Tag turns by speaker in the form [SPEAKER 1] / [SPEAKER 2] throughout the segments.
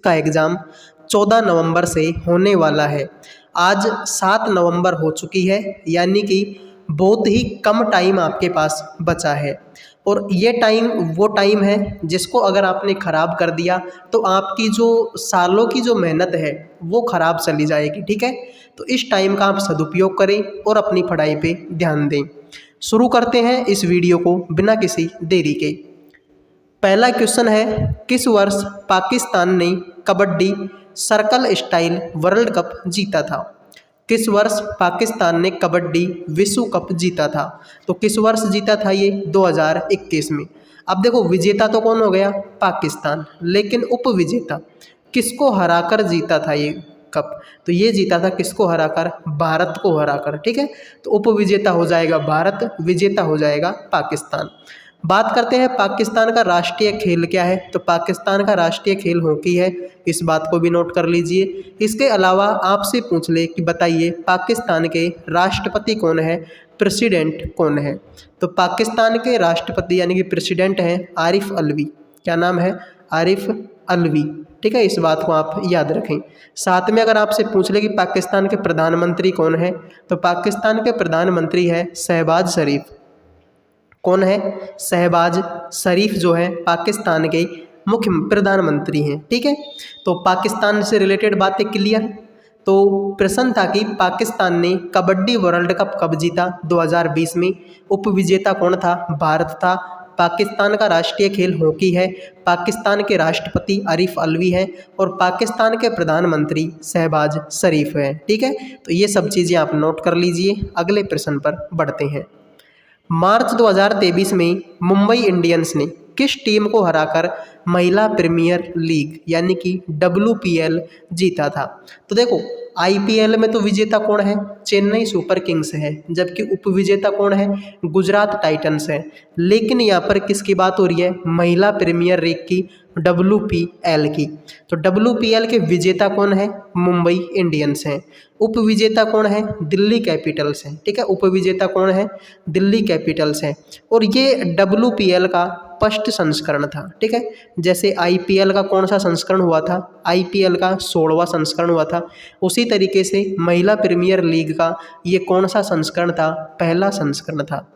[SPEAKER 1] का एग्ज़ाम 14 नवंबर से होने वाला है। आज 7 नवंबर हो चुकी है, यानी कि बहुत ही कम टाइम आपके पास बचा है और ये टाइम वो टाइम है जिसको अगर आपने ख़राब कर दिया तो आपकी जो सालों की जो मेहनत है वो ख़राब चली जाएगी। ठीक है, तो इस टाइम का आप सदुपयोग करें और अपनी पढ़ाई पे ध्यान दें। शुरू करते हैं इस वीडियो को बिना किसी देरी के। पहला क्वेश्चन है, किस वर्ष पाकिस्तान ने kabaddi circle style world cup जीता था? किस वर्ष पाकिस्तान ने कबड्डी विश्व कप जीता था? तो किस वर्ष जीता था ये? 2021 में। अब देखो, विजेता तो कौन हो गया? पाकिस्तान, लेकिन उपविजेता किसको हराकर जीता था ये कप? तो ये जीता था किसको हराकर? भारत को हराकर। ठीक है, तो उपविजेता हो जाएगा भारत, विजेता हो जाएगा पाकिस्तान। बात करते हैं पाकिस्तान का राष्ट्रीय खेल क्या है? तो पाकिस्तान का राष्ट्रीय खेल हॉकी है, इस बात को भी नोट कर लीजिए। इसके अलावा आपसे पूछ ले कि बताइए पाकिस्तान के राष्ट्रपति कौन है, प्रेसिडेंट कौन है? तो पाकिस्तान के राष्ट्रपति यानी कि प्रेसिडेंट हैं आरिफ अलवी। क्या नाम है? आरिफ अलवी। ठीक है, इस बात को आप याद रखें। साथ में अगर आपसे पूछ ले कि पाकिस्तान के प्रधानमंत्री कौन है, तो पाकिस्तान के प्रधानमंत्री है शहबाज शरीफ। कौन है? शहबाज शरीफ जो है पाकिस्तान के मुख्य प्रधानमंत्री हैं। ठीक है, तो पाकिस्तान से रिलेटेड बातें क्लियर। तो प्रश्न था कि पाकिस्तान ने कबड्डी वर्ल्ड कप कब जीता? 2020 में। उपविजेता कौन था? भारत था। पाकिस्तान का राष्ट्रीय खेल हॉकी है। पाकिस्तान के राष्ट्रपति आरिफ अलवी हैं और पाकिस्तान के प्रधानमंत्री शहबाज शरीफ हैं। ठीक है, तो ये सब चीज़ें आप नोट कर लीजिए। अगले प्रश्न पर बढ़ते हैं। मार्च 2023 में मुंबई इंडियंस ने किस टीम को हराकर महिला प्रीमियर लीग यानी कि WPL जीता था? तो देखो, IPL में तो विजेता कौन है? चेन्नई सुपर किंग्स है, जबकि उपविजेता कौन है? गुजरात टाइटंस है। लेकिन यहाँ पर किसकी बात हो रही है? महिला प्रीमियर लीग की, WPL की। तो WPL के विजेता कौन है? मुंबई इंडियंस हैं। उपविजेता कौन है? दिल्ली कैपिटल्स हैं। ठीक है, उपविजेता कौन है? दिल्ली कैपिटल्स हैं। और ये WPL का फर्स्ट संस्करण था। ठीक है, जैसे IPL का कौन सा संस्करण हुआ था? IPL का 16वां संस्करण हुआ था। उसी तरीके से महिला प्रीमियर लीग का ये कौन सा संस्करण था? पहला संस्करण था।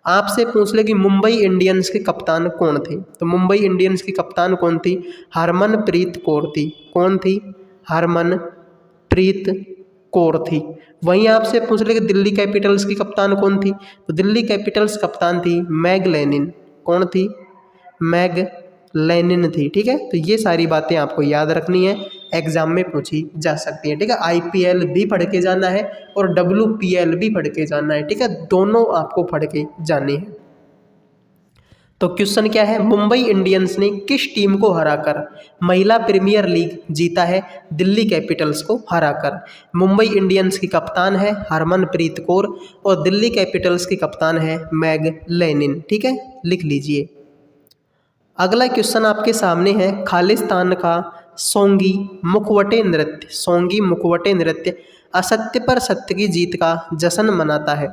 [SPEAKER 1] आपसे पूछ ले कि मुंबई इंडियंस के कप्तान कौन थे? तो मुंबई इंडियंस की कप्तान कौन थी? हरमनप्रीत कौर थी। कौन थी? हरमनप्रीत कौर थी। वहीं आपसे पूछ ले कि दिल्ली कैपिटल्स की कप्तान कौन थी? तो दिल्ली कैपिटल्स कप्तान थी मैग लेनिन। कौन थी? मैग लेनिन थी। ठीक है, तो ये सारी बातें आपको याद रखनी है, एग्जाम में पूछी जा सकती है। ठीक है, IPL भी पढ़ के जाना है और WPL भी पढ़ के जाना है। ठीक है, दोनों आपको पढ़ के जाने हैं। तो क्वेश्चन क्या है? मुंबई इंडियंस ने किस टीम को हराकर महिला प्रीमियर लीग जीता है? दिल्ली कैपिटल्स को हराकर। मुंबई इंडियंस की कप्तान है हरमनप्रीत कौर और दिल्ली कैपिटल्स की कप्तान है मैग लेनिन। ठीक है, लिख लीजिए। अगला क्वेश्चन आपके सामने है, खालिस्तान का सोंगी मुखवटे नृत्य, सोंगी मुखवटे नृत्य असत्य पर सत्य की जीत का जश्न मनाता है।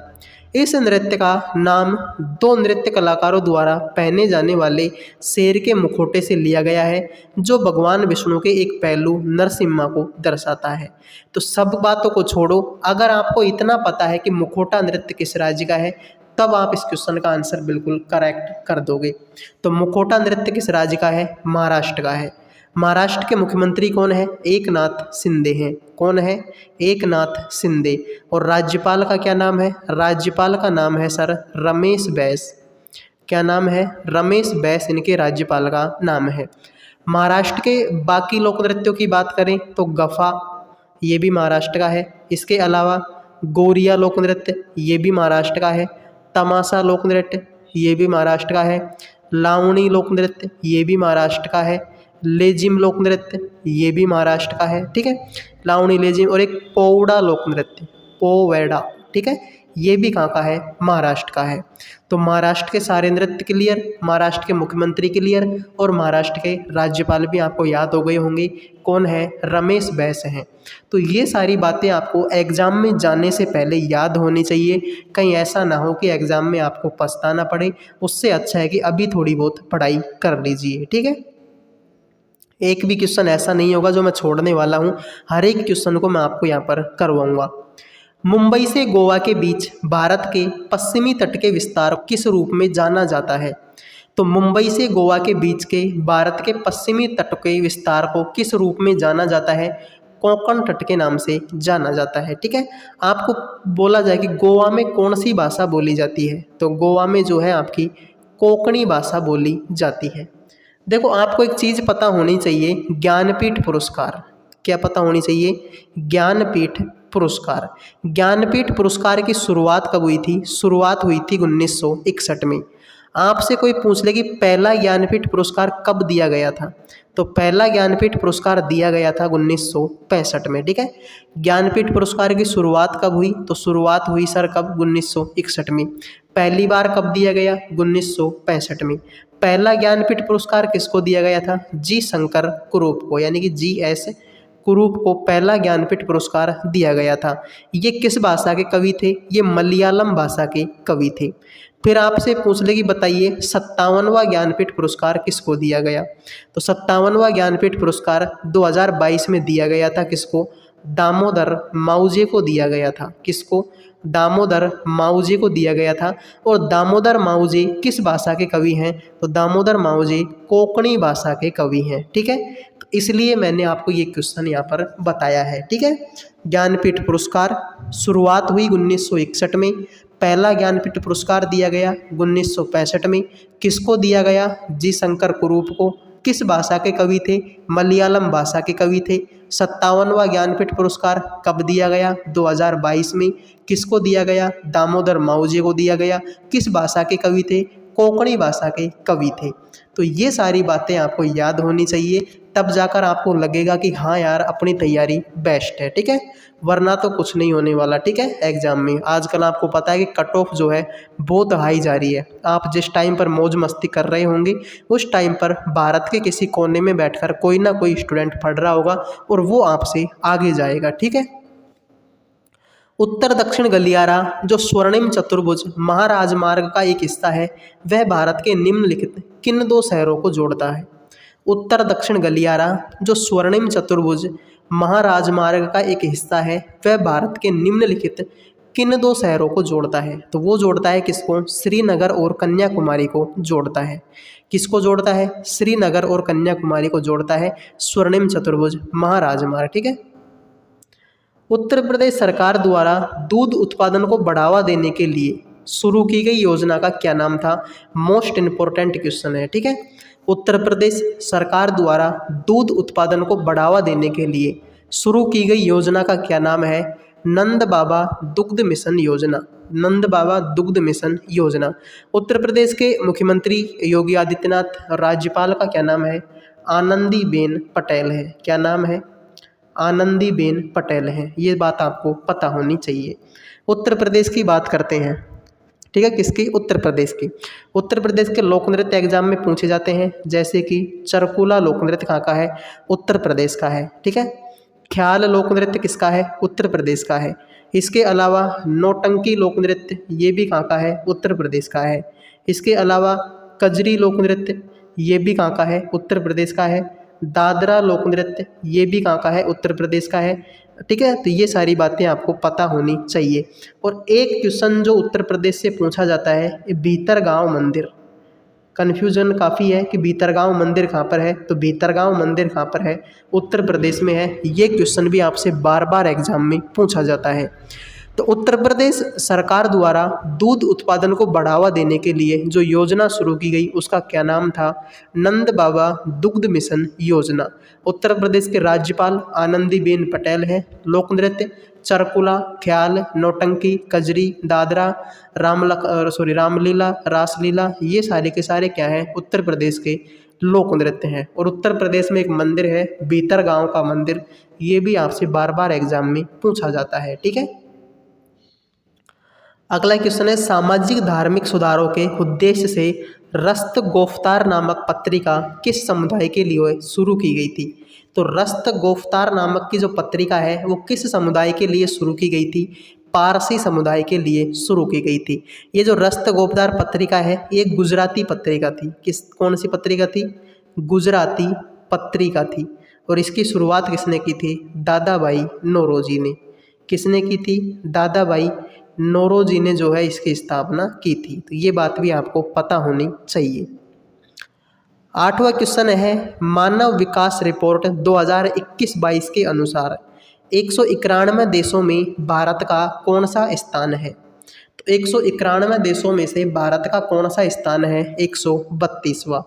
[SPEAKER 1] इस नृत्य का नाम दो नृत्य कलाकारों द्वारा पहने जाने वाले शेर के मुखौटे से लिया गया है, जो भगवान विष्णु के एक पहलू नरसिम्हा को दर्शाता है। तो सब बातों को छोड़ो, अगर आपको इतना पता है कि मुखौटा नृत्य किस राज्य का है, तब आप इस क्वेश्चन का आंसर बिल्कुल करेक्ट कर दोगे। तो मुखौटा नृत्य किस राज्य का है? महाराष्ट्र का है। महाराष्ट्र के मुख्यमंत्री कौन है? एकनाथ शिंदे हैं। कौन है? एकनाथ शिंदे। और राज्यपाल का क्या नाम है? राज्यपाल का नाम है सर रमेश बैस। क्या नाम है? रमेश बैस इनके राज्यपाल का नाम है। महाराष्ट्र के बाकी लोक नृत्यों की बात करें तो गफा, ये भी महाराष्ट्र का है। इसके अलावा गोरिया लोक नृत्य, ये भी महाराष्ट्र का है। तमाशा लोक नृत्य, ये भी महाराष्ट्र का है। लावणी लोक नृत्य, ये भी महाराष्ट्र का है। लेजिम लोक नृत्य, ये भी महाराष्ट्र का है। ठीक है, लावणी, लेजिम। और एक पोवड़ा लोक नृत्य, पोवेड़ा, ठीक है, ये भी कहाँ का है? महाराष्ट्र का है। तो महाराष्ट्र के सारे नृत्य क्लियर, महाराष्ट्र के मुख्यमंत्री क्लियर और महाराष्ट्र के राज्यपाल भी आपको याद हो गए होंगे। कौन है? रमेश बैस हैं। तो ये सारी बातें आपको एग्जाम में जाने से पहले याद होनी चाहिए, कहीं ऐसा ना हो कि एग्जाम में आपको पछताना पड़े। उससे अच्छा है कि अभी थोड़ी बहुत पढ़ाई कर लीजिए। ठीक है, एक भी क्वेश्चन ऐसा नहीं होगा जो मैं छोड़ने वाला हूँ, हर एक क्वेश्चन को मैं आपको यहाँ पर करवाऊंगा। मुंबई से गोवा के बीच भारत के पश्चिमी तट के विस्तार को किस रूप में जाना जाता है? तो मुंबई से गोवा के बीच के भारत के पश्चिमी तट के विस्तार को किस रूप में जाना जाता है? कोंकण तट के नाम से जाना जाता है। ठीक है, आपको बोला जाए कि गोवा में कौन सी भाषा बोली जाती है, तो गोवा में जो है आपकी कोंकणी भाषा बोली जाती है। देखो, आपको एक चीज़ पता होनी चाहिए, ज्ञानपीठ पुरस्कार। क्या पता होनी चाहिए? ज्ञानपीठ पुरस्कार। ज्ञानपीठ पुरस्कार की शुरुआत कब हुई थी? शुरुआत हुई थी 1961 में। आपसे कोई पूछ ले कि पहला ज्ञानपीठ पुरस्कार कब दिया गया था, तो पहला ज्ञानपीठ पुरस्कार दिया गया था 1965 में। ठीक है, ज्ञानपीठ पुरस्कार की शुरुआत कब हुई? तो शुरुआत हुई सर कब? 1961 में। पहली बार कब दिया गया? 1965 में। पहला ज्ञानपीठ पुरस्कार किसको दिया गया था? जी शंकर कुरूप को, यानी कि GS कुरूप को पहला ज्ञानपीठ पुरस्कार दिया गया था। ये किस भाषा के कवि थे? ये मलयालम भाषा के कवि थे। फिर आपसे पूछ ले कि बताइए 57वां ज्ञानपीठ पुरस्कार किसको दिया गया? तो 57वां ज्ञानपीठ पुरस्कार 2022 में दिया गया था। किसको? दामोदर माउजे को दिया गया था। किसको? दामोदर माउजे को दिया गया था। और दामोदर माउजे किस भाषा के कवि हैं? तो दामोदर माउजे कोंकणी भाषा के कवि हैं। ठीक है, तो इसलिए मैंने आपको ये क्वेश्चन यहाँ पर बताया है। ठीक है, ज्ञानपीठ पुरस्कार शुरुआत हुई 1961 में। पहला ज्ञानपीठ पुरस्कार दिया गया 1965 में। किसको दिया गया? जी शंकर कुरूप को। किस भाषा के कवि थे? मलयालम भाषा के कवि थे। 57वां ज्ञानपीठ पुरस्कार कब दिया गया? 2022 में। किसको दिया गया? दामोदर माउजे को दिया गया। किस भाषा के कवि थे? कोंकणी भाषा के कवि थे। तो ये सारी बातें आपको याद होनी चाहिए, तब जाकर आपको लगेगा कि हाँ यार अपनी तैयारी बेस्ट है। ठीक है, वरना तो कुछ नहीं होने वाला। ठीक है, एग्जाम में आजकल आपको पता है कि कट ऑफ जो है बहुत हाई जा रही है। आप जिस टाइम पर मौज मस्ती कर रहे होंगे उस टाइम पर भारत के किसी कोने में बैठकर कोई ना कोई स्टूडेंट पढ़ रहा होगा और वो आपसे आगे जाएगा। ठीक है, उत्तर दक्षिण गलियारा जो स्वर्णिम चतुर्भुज महाराजमार्ग का एक हिस्सा है, वह भारत के निम्नलिखित किन दो शहरों को जोड़ता है? उत्तर दक्षिण गलियारा जो स्वर्णिम चतुर्भुज महाराजमार्ग का एक हिस्सा है, वह भारत के निम्नलिखित किन दो शहरों को जोड़ता है? तो वो जोड़ता है किसको? श्रीनगर और कन्याकुमारी को जोड़ता है। किसको जोड़ता है? श्रीनगर और कन्याकुमारी को जोड़ता है स्वर्णिम चतुर्भुज महाराजमार्ग। ठीक है, उत्तर प्रदेश सरकार द्वारा दूध उत्पादन को बढ़ावा देने के लिए शुरू की गई योजना का क्या नाम था? मोस्ट इम्पोर्टेंट क्वेश्चन है। ठीक है, उत्तर प्रदेश सरकार द्वारा दूध उत्पादन को बढ़ावा देने के लिए शुरू की गई योजना का क्या नाम है? नंद बाबा दुग्ध मिशन योजना। नंद बाबा दुग्ध मिशन योजना। उत्तर प्रदेश के मुख्यमंत्री योगी आदित्यनाथ, राज्यपाल का क्या नाम है? आनंदीबेन पटेल है। क्या नाम है? आनंदीबेन पटेल हैं। ये बात आपको पता होनी चाहिए। उत्तर प्रदेश की बात करते हैं। ठीक है, किसकी? उत्तर प्रदेश की। उत्तर प्रदेश के लोक नृत्य एग्जाम में पूछे जाते हैं, जैसे कि चरकुला लोक नृत्य कहाँ का है? उत्तर प्रदेश का है। ठीक है, ख्याल लोक नृत्य किसका है? उत्तर प्रदेश का है। इसके अलावा नौटंकी लोक नृत्य, ये भी कहाँ का है? उत्तर प्रदेश का है। इसके अलावा कजरी लोक नृत्य, ये भी कहाँ का है? उत्तर प्रदेश का है। दादरा लोक नृत्य, ये भी कहाँ का है? उत्तर प्रदेश का है। ठीक है, तो ये सारी बातें आपको पता होनी चाहिए। और एक क्वेश्चन जो उत्तर प्रदेश से पूछा जाता है, भीतरगांव मंदिर। कन्फ्यूजन काफ़ी है कि भीतरगांव मंदिर कहाँ पर है, तो भीतरगांव मंदिर कहाँ पर है? उत्तर प्रदेश में है। ये क्वेश्चन भी आपसे बार बार एग्जाम में पूछा जाता है। तो उत्तर प्रदेश सरकार द्वारा दूध उत्पादन को बढ़ावा देने के लिए जो योजना शुरू की गई उसका क्या नाम था? नंद बाबा दुग्ध मिशन योजना। उत्तर प्रदेश के राज्यपाल आनंदीबेन पटेल हैं। लोक नृत्य चरकुला, ख्याल, नौटंकी, कजरी, दादरा, रामलीला, रासलीला, ये सारे के सारे क्या हैं? उत्तर प्रदेश के लोक नृत्य हैं। और उत्तर प्रदेश में एक मंदिर है भीतरगांव का मंदिर, ये भी आपसे बार बार एग्जाम में पूछा जाता है। ठीक है, अगला क्वेश्चन है, सामाजिक धार्मिक सुधारों के उद्देश्य से रस्त गोफ्तार नामक पत्रिका किस समुदाय के लिए शुरू की गई थी? तो रस्त गोफ्तार नामक की जो पत्रिका है वो किस समुदाय के लिए शुरू की गई थी? पारसी समुदाय के लिए शुरू की गई थी। ये जो रस्त गोफ्तार पत्रिका है ये गुजराती पत्रिका थी। कौन सी पत्रिका थी? गुजराती पत्रिका थी और इसकी शुरुआत किसने की थी? दादा भाई नौरोजी ने। किसने की थी? दादा भाई नौरोजी ने जो है इसकी स्थापना की थी। तो ये बात भी आपको पता होनी चाहिए। 8वां क्वेश्चन है, मानव विकास रिपोर्ट 2021-22 के अनुसार 191 देशों में भारत का कौन सा स्थान है? तो 191 देशों में से भारत का कौन सा स्थान है? 132वां।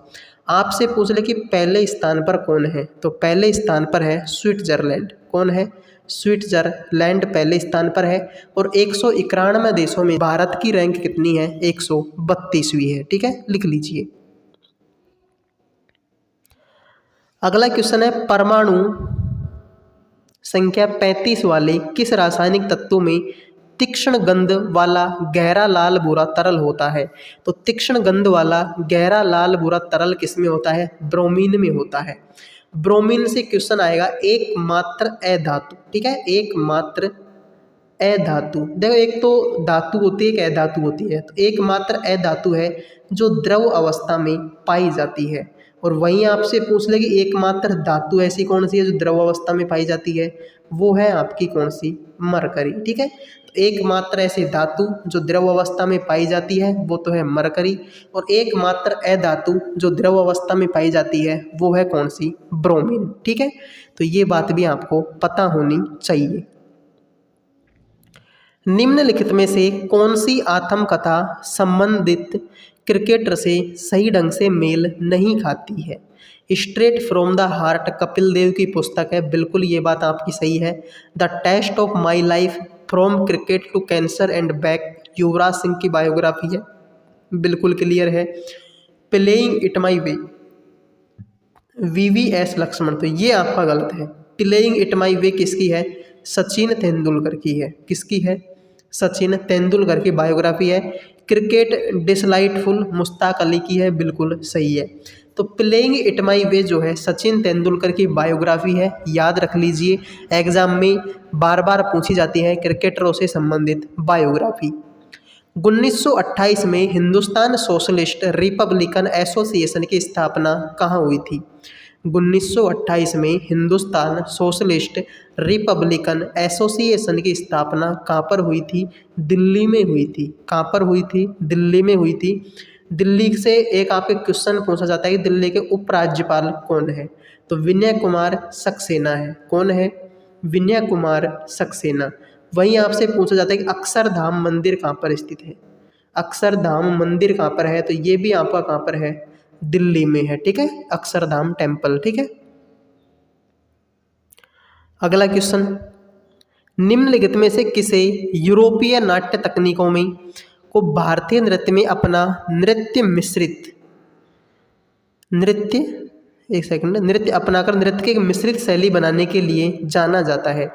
[SPEAKER 1] आपसे पूछ ले कि पहले स्थान पर कौन है, तो पहले स्थान पर है स्विट्जरलैंड। कौन है? स्विट्जरलैंड पहले स्थान पर है। और 191 देशों में भारत की रैंक कितनी है? 132वीं है। ठीक है, लिख लीजिए। अगला क्वेश्चन है, परमाणु संख्या 35 वाले किस रासायनिक तत्व में तीक्ष्ण गंध वाला गहरा लाल भूरा तरल होता है? तो तीक्ष्ण गंध वाला गहरा लाल भूरा तरल किस में होता है? ब्रोमीन में होता है। ब्रोमीन से क्वेश्चन आएगा एकमात्र अधातु। ठीक है, एकमात्र अधातु। देखो, एक तो धातु होती है, एक अधातु होती है। तो एकमात्र अधातु है जो द्रव अवस्था में पाई जाती है। और वहीं आपसे पूछ ले कि एकमात्र धातु ऐसी कौन सी है जो द्रव अवस्था में पाई जाती है? वो है आपकी कौन सी? मरकरी। ठीक है, तो एकमात्र ऐसी धातु जो द्रव अवस्था में पाई जाती है वो तो है मरकरी। और एकमात्र अधातु जो द्रव अवस्था में पाई जाती है वो है कौन सी? ब्रोमीन। ठीक है, तो ये बात भी आपको पता होनी चाहिए। निम्नलिखित में से कौन सी आत्मकथा संबंधित क्रिकेटर से सही ढंग से मेल नहीं खाती है? Straight from the heart Kapil Dev की पुस्तक है, बिल्कुल ये बात आपकी सही है। The test of my life from cricket to cancer and back Yuvraj Singh की बायोग्राफी है, बिल्कुल क्लियर है। Playing it my way VVS Laxman, तो ये आपका गलत है। प्लेइंग इट माई वे किसकी है? सचिन तेंदुलकर की है। किसकी है? सचिन तेंदुलकर की बायोग्राफी है। क्रिकेट डिसलाइटफुल मुश्ताक अली की है, बिल्कुल सही है। तो प्लेइंग इट माई वे जो है सचिन तेंदुलकर की बायोग्राफी है, याद रख लीजिए। एग्जाम में बार बार पूछी जाती है क्रिकेटरों से संबंधित बायोग्राफी। 1928 में हिंदुस्तान सोशलिस्ट रिपब्लिकन एसोसिएशन की स्थापना कहाँ हुई थी? 1928 में हिंदुस्तान सोशलिस्ट रिपब्लिकन एसोसिएशन की स्थापना कहाँ पर हुई थी? दिल्ली में हुई थी। कहाँ पर हुई थी? दिल्ली में हुई थी। दिल्ली से एक आपके क्वेश्चन पूछा जाता है कि दिल्ली के उपराज्यपाल कौन है? तो विनय कुमार सक्सेना है। कौन है? विनय कुमार सक्सेना। वहीं आपसे पूछा जाता है कि अक्षरधाम मंदिर कहाँ पर स्थित है? अक्षरधाम मंदिर कहाँ पर है? तो ये भी आपका कहाँ पर है? दिल्ली में है। ठीक है, अक्षरधाम टेम्पल। ठीक है, अगला क्वेश्चन, निम्नलिखित में से किसे यूरोपीय नाट्य तकनीकों में को भारतीय नृत्य में अपना नृत्य अपनाकर नृत्य की एक मिश्रित शैली बनाने के लिए जाना जाता है?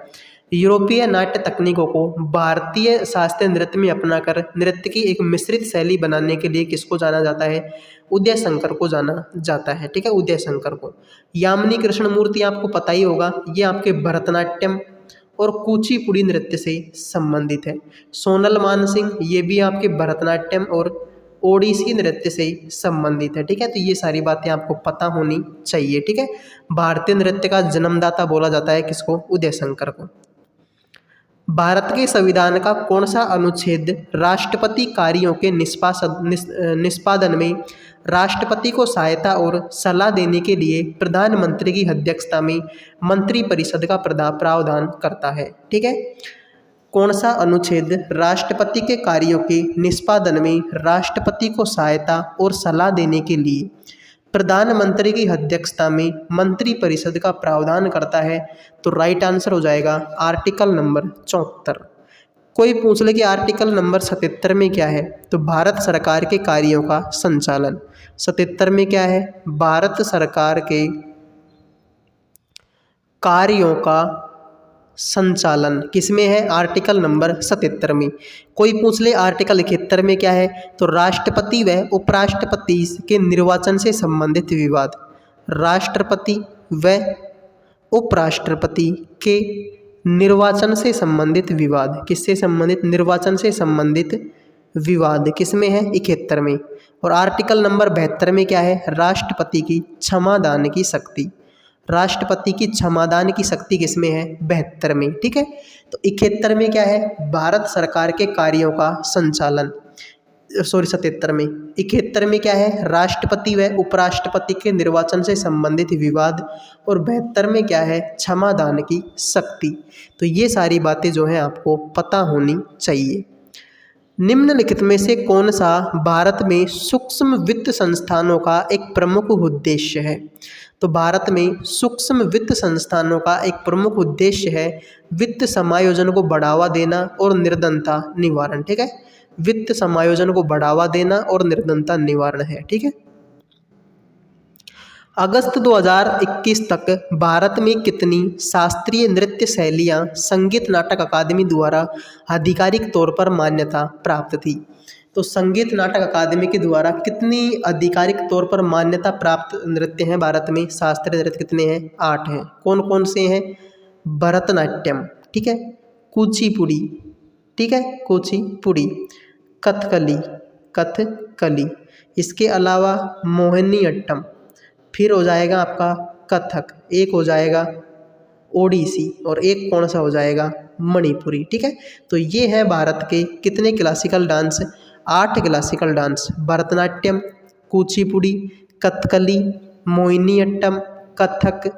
[SPEAKER 1] यूरोपीय नाट्य तकनीकों को भारतीय शास्त्रीय नृत्य में अपनाकर नृत्य की एक मिश्रित शैली बनाने के लिए किसको जाना जाता है? उदय शंकर को जाना जाता है। ठीक है, उदय शंकर को। यामिनी कृष्णमूर्ति आपको पता ही होगा, ये आपके भरतनाट्यम और कुचिपुड़ी नृत्य से संबंधित है। सोनल मानसिंह, ये भी आपके भरतनाट्यम और ओडिसी नृत्य से संबंधित है। ठीक है, तो ये सारी बातें आपको पता होनी चाहिए। ठीक है, भारतीय नृत्य का जन्मदाता बोला जाता है किसको? उदय शंकर को। भारत के संविधान का कौन सा अनुच्छेद राष्ट्रपति कार्यों के निष्पादन में राष्ट्रपति को सहायता और सलाह देने के लिए प्रधानमंत्री की अध्यक्षता में मंत्रिपरिषद का प्रावधान करता है? ठीक है, कौन सा अनुच्छेद राष्ट्रपति के कार्यों के निष्पादन में राष्ट्रपति को सहायता और सलाह देने के लिए प्रधानमंत्री की अध्यक्षता में मंत्रिपरिषद का प्रावधान करता है? तो राइट आंसर हो जाएगा आर्टिकल नंबर 74। कोई पूछ ले कि आर्टिकल नंबर 77 में क्या है? तो भारत सरकार के कार्यों का संचालन। 77 में क्या है? भारत सरकार के कार्यों का संचालन किसमें है? आर्टिकल नंबर 77 में। कोई पूछ ले आर्टिकल 71 में क्या है? तो राष्ट्रपति व उपराष्ट्रपति के निर्वाचन से संबंधित विवाद। राष्ट्रपति व उपराष्ट्रपति के निर्वाचन से संबंधित विवाद। किससे संबंधित? निर्वाचन से संबंधित विवाद किसमें है? 71 में। और आर्टिकल नंबर 72 में क्या है? राष्ट्रपति की क्षमादान की शक्ति। राष्ट्रपति की क्षमादान की शक्ति किसमें है? 72 में। ठीक है, तो 71 में क्या है? भारत सरकार के कार्यों का संचालन। 77 में। 71 में क्या है? राष्ट्रपति व उपराष्ट्रपति के निर्वाचन से संबंधित विवाद। और 72 में क्या है? क्षमादान की शक्ति। तो ये सारी बातें जो हैं आपको पता होनी चाहिए। निम्नलिखित में से कौन सा भारत में सूक्ष्म वित्त संस्थानों का एक प्रमुख उद्देश्य है? तो भारत में सूक्ष्म वित्त संस्थानों का एक प्रमुख उद्देश्य है वित्त समायोजन को बढ़ावा देना और निर्धनता निवारण। ठीक है, वित्त समायोजन को बढ़ावा देना और निर्धनता निवारण है। ठीक है, अगस्त 2021 तक भारत में कितनी शास्त्रीय नृत्य शैलियाँ संगीत नाटक अकादमी द्वारा आधिकारिक तौर पर मान्यता प्राप्त थी? तो संगीत नाटक अकादमी के द्वारा कितनी आधिकारिक तौर पर मान्यता प्राप्त नृत्य हैं भारत में? शास्त्रीय नृत्य कितने हैं? 8 हैं। कौन कौन से हैं? भरतनाट्यम, ठीक है, कुचिपुड़ी, ठीक है, कुचिपुड़ी, कथकली, कथकली, इसके अलावा मोहिनीअट्टम, फिर हो जाएगा आपका कथक, एक हो जाएगा ओडिसी और एक कौन सा हो जाएगा? मणिपुरी। ठीक है, तो ये है भारत के कितने classical dance? 8 classical dance. Bharatanatyam, Kuchipudi, Kathakali, Mohiniyattam, Kathak,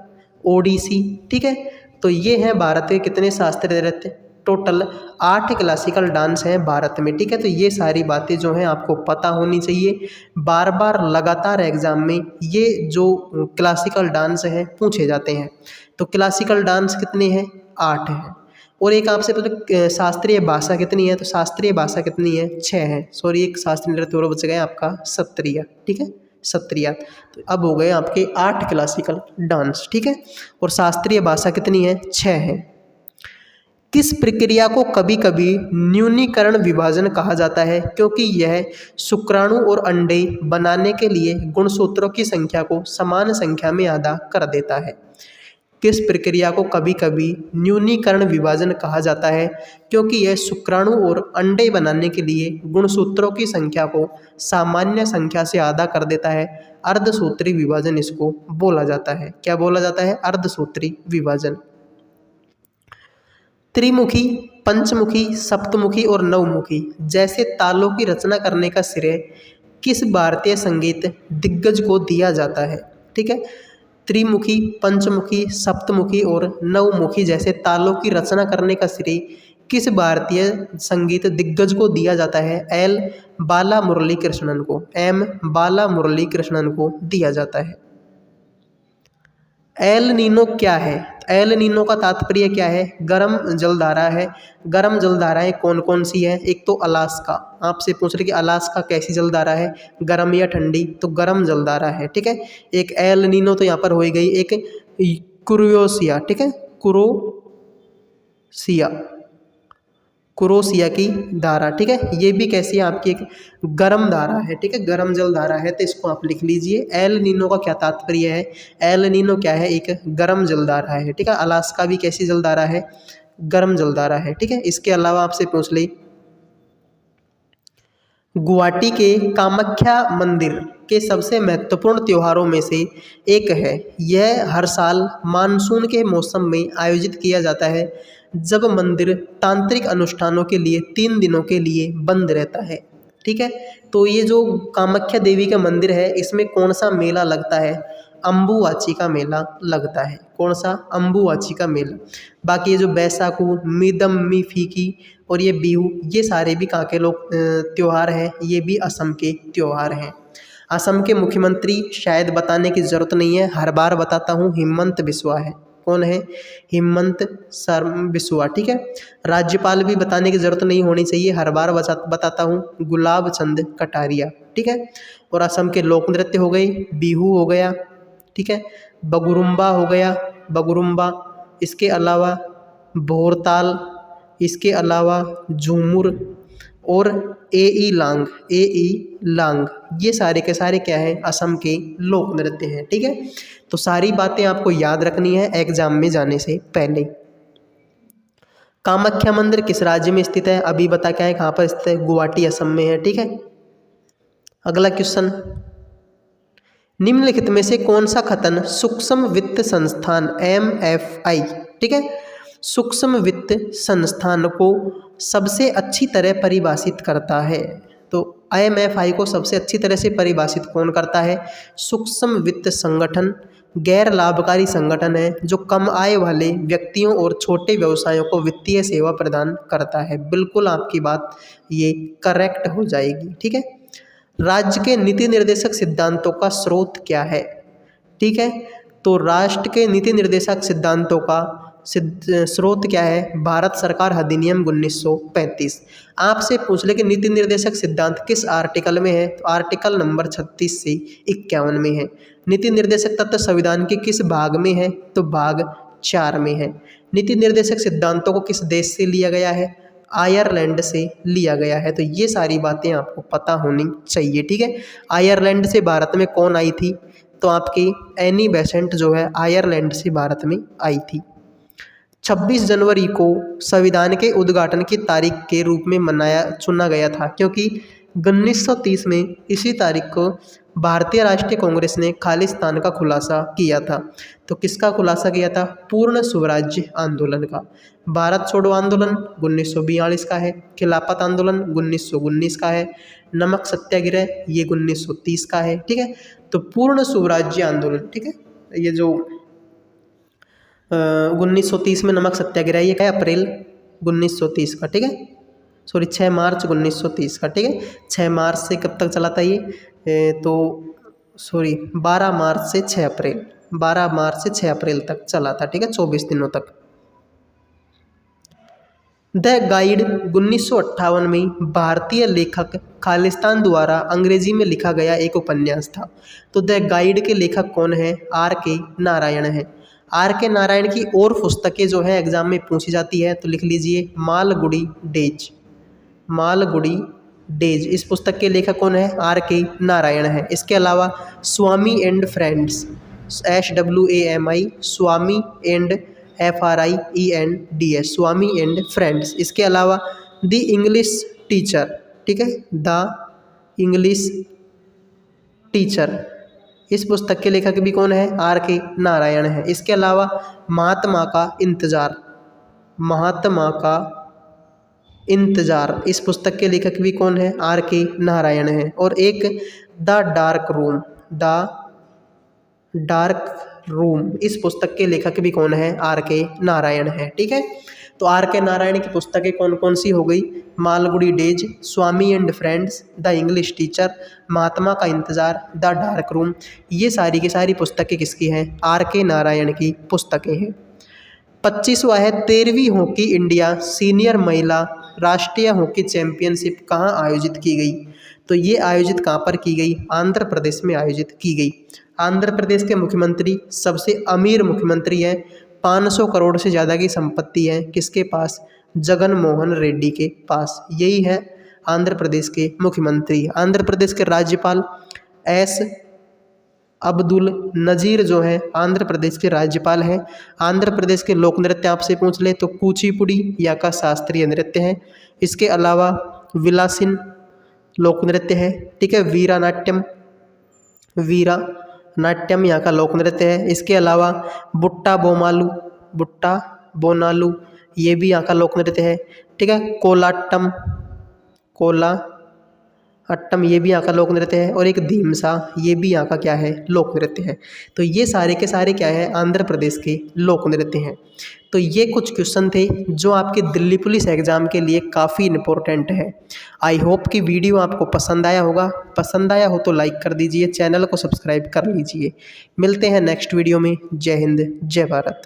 [SPEAKER 1] Odissi. ठीक है, तो ये है भारत के कितने शास्त्रीय नृत्य? टोटल 8 क्लासिकल डांस हैं भारत में। ठीक है, तो ये सारी बातें जो हैं आपको पता होनी चाहिए। बार बार लगातार एग्जाम में ये जो क्लासिकल डांस हैं पूछे जाते हैं। तो क्लासिकल डांस कितने हैं? 8 हैं। और एक आपसे पूछे शास्त्रीय भाषा कितनी है? तो शास्त्रीय भाषा कितनी है? 6 है। सॉरी, एक शास्त्रीय नृत्य और बच गए आपका सत्रिया। ठीक है, सत्रिया। तो अब हो गए आपके 8 क्लासिकल डांस। ठीक है, और शास्त्रीय भाषा कितनी है? 6 है। किस प्रक्रिया को कभी कभी न्यूनीकरण विभाजन कहा जाता है? क्योंकि यह शुक्राणु और अंडे बनाने के लिए गुणसूत्रों की संख्या को समान संख्या में आधा कर देता है। किस प्रक्रिया को कभी कभी न्यूनीकरण विभाजन कहा जाता है? क्योंकि यह शुक्राणु और अंडे बनाने के लिए गुणसूत्रों की संख्या को सामान्य संख्या से आधा कर देता है। अर्धसूत्री विभाजन इसको बोला जाता है। क्या बोला जाता है? अर्धसूत्री विभाजन। त्रिमुखी, पंचमुखी, सप्तमुखी और नवमुखी जैसे तालों की रचना करने का श्रेय किस भारतीय संगीत दिग्गज को दिया जाता है? ठीक है, त्रिमुखी, पंचमुखी, सप्तमुखी और नवमुखी जैसे तालों की रचना करने का श्रेय किस भारतीय संगीत दिग्गज को दिया जाता है? एल बाला मुरली कृष्णन को, एम बाला मुरली कृष्णन को दिया जाता है। एल नीनो क्या है? एल नीनो का तात्पर्य क्या है? गर्म जलधारा है। गर्म जलधाराएं कौन कौन सी है? एक तो अलास्का, आपसे पूछ रहे कि अलास्का कैसी जलधारा है, गर्म या ठंडी? तो गर्म जलधारा है। ठीक है, एक एल नीनो तो यहाँ पर हो ही गई। एक कुरोसिया, ठीक है, कुरोसिया, कुरोसिया की धारा। ठीक है, ये भी कैसी है? आपकी एक गर्म धारा है। ठीक है, गर्म जल धारा है, तो इसको आप लिख लीजिए। एल नीनो का क्या तात्पर्य है? एल नीनो क्या है? एक गर्म जल धारा है। ठीक है, अलास्का भी कैसी जल धारा है? गर्म जल धारा है। ठीक है, इसके अलावा आपसे पूछ ली गुवाहाटी के कामाख्या मंदिर के सबसे महत्वपूर्ण त्योहारों में से एक है। यह हर साल मानसून के मौसम में आयोजित किया जाता है, जब मंदिर तांत्रिक अनुष्ठानों के लिए 3 दिनों के लिए बंद रहता है। ठीक है, तो ये जो कामाख्या देवी का मंदिर है, इसमें कौन सा मेला लगता है? अम्बुवाची का मेला लगता है। कौन सा? अम्बुवाची का मेला। बाकी ये जो बैसाखू, मिदम्मी फीकी और ये बिहू, ये सारे भी कहाँ के लोग त्यौहार हैं? ये भी असम के त्यौहार हैं। असम के मुख्यमंत्री शायद बताने की ज़रूरत नहीं है, हर बार बताता हूँ, हिमंत बिस्वा है। कौन है? हिमंत शर्मा बिस्वा। ठीक है, राज्यपाल भी बताने की ज़रूरत नहीं होनी चाहिए, हर बार बताता हूँ, गुलाब चंद कटारिया। ठीक है, और असम के लोक नृत्य हो गए, बिहू हो गया, ठीक है, बगुरुम्बा हो गया, बगुरुम्बा, इसके अलावा भोरताल, इसके अलावा झूमुर और एई लांग, एई लांग, ये सारे के सारे क्या है? असम के लोक नृत्य हैं। ठीक है, तो सारी बातें आपको याद रखनी है एग्जाम में जाने से पहले। कामाख्या मंदिर किस राज्य में स्थित है? अभी बता क्या है, कहाँ पर स्थित है? गुवाहाटी असम में है। ठीक है, अगला क्वेश्चन, निम्नलिखित में से कौन सा कथन सूक्ष्म वित्त संस्थान MFI, ठीक है, सूक्ष्म वित्त संस्थान को सबसे अच्छी तरह परिभाषित करता है? तो IMFI को सबसे अच्छी तरह से परिभाषित कौन करता है? सूक्ष्म वित्त संगठन गैर लाभकारी संगठन है जो कम आय वाले व्यक्तियों और छोटे व्यवसायों को वित्तीय सेवा प्रदान करता है। बिल्कुल आपकी बात ये करेक्ट हो जाएगी, ठीक है। राज्य के नीति निर्देशक सिद्धांतों का स्रोत क्या है? ठीक है, तो राष्ट्र के नीति निर्देशक सिद्धांतों का स्रोत क्या है? भारत सरकार अधिनियम 1935। आपसे पूछ ले कि नीति निर्देशक सिद्धांत किस आर्टिकल में है, तो आर्टिकल नंबर 36 से 51 में है। नीति निर्देशक तत्व संविधान के किस भाग में है, तो भाग 4 में है। नीति निर्देशक सिद्धांतों को किस देश से लिया गया है? आयरलैंड से लिया गया है। तो ये सारी बातें आपको पता होनी चाहिए, ठीक है। आयरलैंड से भारत में कौन आई थी? तो आपकी एनी बेसेंट जो है आयरलैंड से भारत में आई थी। 26 जनवरी को संविधान के उद्घाटन की तारीख के रूप में चुना गया था क्योंकि 1930 में इसी तारीख को भारतीय राष्ट्रीय कांग्रेस ने खालिस्तान का खुलासा किया था। तो किसका खुलासा किया था? पूर्ण स्वराज्य आंदोलन का। भारत छोड़ो आंदोलन 1942 का है, खिलाफत आंदोलन 1919 का है, नमक सत्याग्रह ये 1930 का है, ठीक है। तो पूर्ण स्वराज्य आंदोलन, ठीक है, ये जो 1930 में नमक सत्याग्रह ये क्या है? अप्रैल 1930 का, ठीक है, सॉरी 6 मार्च 1930 का, ठीक है। 6 मार्च से कब तक चला था ये? तो सॉरी 12 मार्च से 6 अप्रैल, 12 मार्च से 6 अप्रैल तक चला था, ठीक है, 24 दिनों तक। द गाइड 1958 में भारतीय लेखक खालिस्तान द्वारा अंग्रेजी में लिखा गया एक उपन्यास था। तो द गाइड के लेखक कौन है? R.K. नारायण है। R.K. नारायण की और पुस्तकें जो है एग्जाम में पूछी जाती है, तो लिख लीजिए मालगुडी डेज। मालगुडी डेज इस पुस्तक के लेखक कौन है? R.K. नारायण है। इसके अलावा Swami and friends SWAMI, Swami and FRIENDS, Swami and friends. इसके अलावा द इंग्लिश टीचर, ठीक है, द इंग्लिश टीचर इस पुस्तक के लेखक भी कौन है? R.K. नारायण है। इसके अलावा महात्मा का इंतजार, महात्मा का इंतजार इस पुस्तक के लेखक भी कौन है? R.K. नारायण है। और एक the dark room, the dark room इस पुस्तक के लेखक भी कौन है? R.K. नारायण है, ठीक है। तो R.K. नारायण की पुस्तकें कौन कौन सी हो गई? Malgudi days, Swami and friends, the English teacher, Mahatma का इंतजार, द डार्क रूम। ये सारी की सारी पुस्तकें किसकी हैं? R.K. नारायण की पुस्तकें हैं। 25वां है 13वीं हॉकी इंडिया सीनियर महिला राष्ट्रीय हॉकी चैंपियनशिप कहाँ आयोजित की गई? तो ये आयोजित कहाँ पर की गई? आंध्र प्रदेश में आयोजित की गई। आंध्र प्रदेश के मुख्यमंत्री सबसे अमीर मुख्यमंत्री हैं, 500 करोड़ से ज़्यादा की संपत्ति है किसके पास? जगन मोहन रेड्डी के पास। यही है आंध्र प्रदेश के मुख्यमंत्री। आंध्र प्रदेश के राज्यपाल एस अब्दुल नज़ीर जो है आंध्र प्रदेश के राज्यपाल हैं। आंध्र प्रदेश के लोक नृत्य आपसे पूछ ले तो कूचिपुड़ी यहाँ का शास्त्रीय नृत्य है। इसके अलावा विलासिन लोक नृत्य है, ठीक है, वीरा नाट्यम यहाँ का लोक नृत्य है। इसके अलावा बुट्टा बोनालू ये भी यहाँ का लोक नृत्य है, ठीक है। कोलाअट्टम ये भी यहाँ का लोक नृत्य है। और एक धीमसा ये भी यहाँ का क्या है? लोक नृत्य है। तो ये सारे के सारे क्या है? आंध्र प्रदेश के लोक नृत्य हैं। तो ये कुछ क्वेश्चन थे जो आपके दिल्ली पुलिस एग्ज़ाम के लिए काफ़ी इम्पोर्टेंट है। आई होप कि वीडियो आपको पसंद आया होगा। पसंद आया हो तो लाइक कर दीजिए, चैनल को सब्सक्राइब कर लीजिए। मिलते हैं नेक्स्ट वीडियो में। जय हिंद, जय भारत।